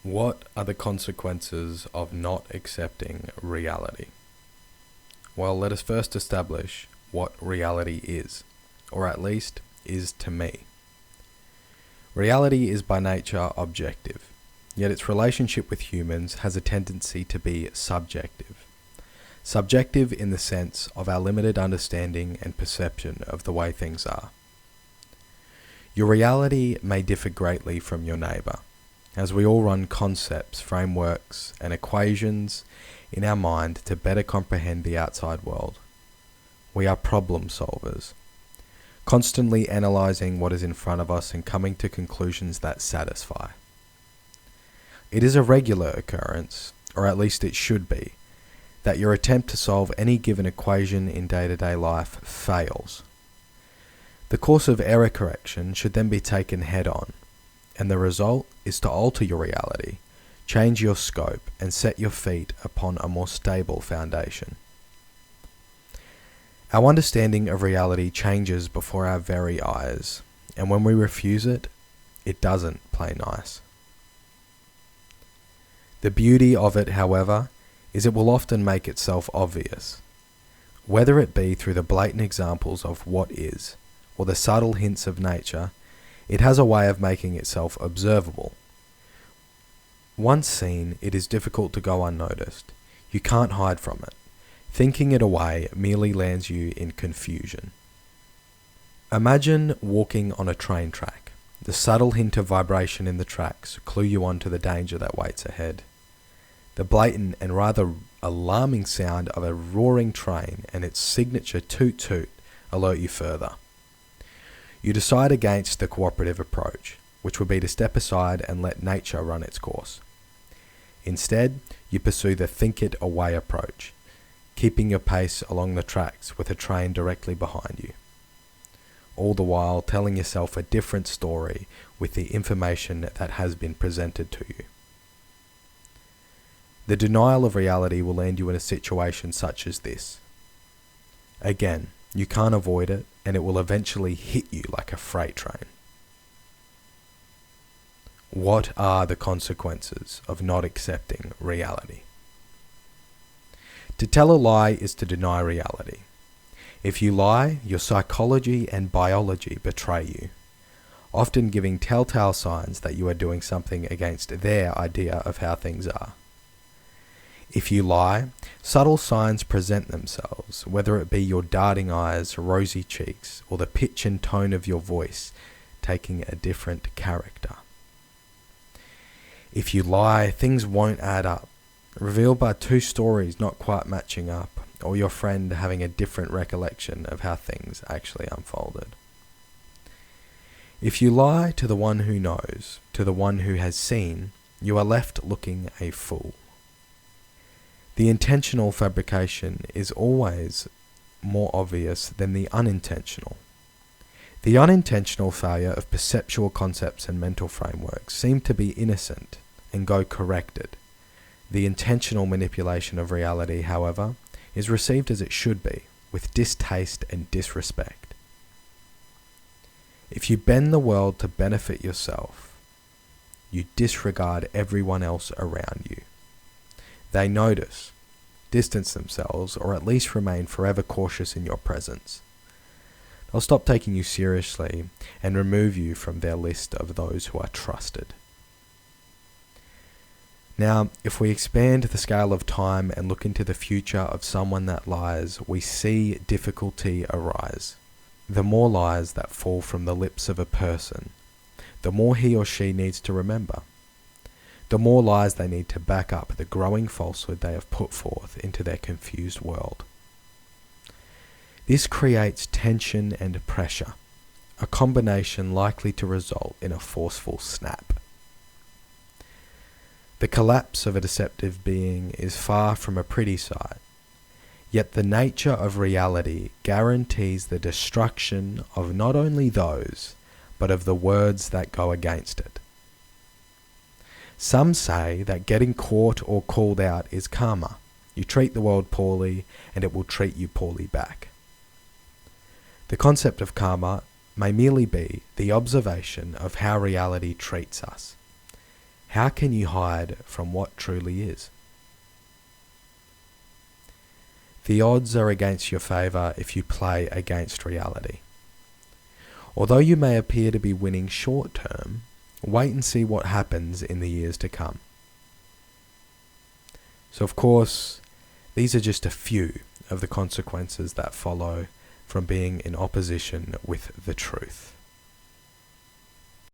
What are the consequences of not accepting reality? Well, let us first establish what reality is, or at least is to me. Reality is by nature objective, yet its relationship with humans has a tendency to be subjective. Subjective in the sense of our limited understanding and perception of the way things are. Your reality may differ greatly from your neighbour, as we all run concepts, frameworks, and equations in our mind to better comprehend the outside world. We are problem solvers, constantly analysing what is in front of us and coming to conclusions that satisfy. It is a regular occurrence, or at least it should be, that your attempt to solve any given equation in day-to-day life fails. The course of error correction should then be taken head-on, and the result is to alter your reality, change your scope, and set your feet upon a more stable foundation. Our understanding of reality changes before our very eyes, and when we refuse it, it doesn't play nice. The beauty of it, however, is it will often make itself obvious, whether it be through the blatant examples of what is, or the subtle hints of nature. It has a way of making itself observable. Once seen, it is difficult to go unnoticed. You can't hide from it. Thinking it away merely lands you in confusion. Imagine walking on a train track. The subtle hint of vibration in the tracks clue you on to the danger that waits ahead. The blatant and rather alarming sound of a roaring train and its signature toot-toot alert you further. You decide against the cooperative approach, which would be to step aside and let nature run its course. Instead, you pursue the think it away approach, keeping your pace along the tracks with a train directly behind you. All the while telling yourself a different story with the information that has been presented to you. The denial of reality will land you in a situation such as this. Again, you can't avoid it, and it will eventually hit you like a freight train. What are the consequences of not accepting reality? To tell a lie is to deny reality. If you lie, your psychology and biology betray you, often giving telltale signs that you are doing something against their idea of how things are. If you lie, subtle signs present themselves, whether it be your darting eyes, rosy cheeks, or the pitch and tone of your voice taking a different character. If you lie, things won't add up, revealed by two stories not quite matching up, or your friend having a different recollection of how things actually unfolded. If you lie to the one who knows, to the one who has seen, you are left looking a fool. The intentional fabrication is always more obvious than the unintentional. The unintentional failure of perceptual concepts and mental frameworks seem to be innocent and go corrected. The intentional manipulation of reality, however, is received as it should be, with distaste and disrespect. If you bend the world to benefit yourself, you disregard everyone else around you. They notice, distance themselves, or at least remain forever cautious in your presence. They'll stop taking you seriously and remove you from their list of those who are trusted. Now, if we expand the scale of time and look into the future of someone that lies, we see difficulty arise. The more lies that fall from the lips of a person, the more he or she needs to remember. The more lies they need to back up the growing falsehood they have put forth into their confused world. This creates tension and pressure, a combination likely to result in a forceful snap. The collapse of a deceptive being is far from a pretty sight, yet the nature of reality guarantees the destruction of not only those, but of the words that go against it. Some say that getting caught or called out is karma. You treat the world poorly, and it will treat you poorly back. The concept of karma may merely be the observation of how reality treats us, how can you hide from what truly is? The odds are against your favour if you play against reality. Although you may appear to be winning short term, wait and see what happens in the years to come. So of course, these are just a few of the consequences that follow from being in opposition with the truth.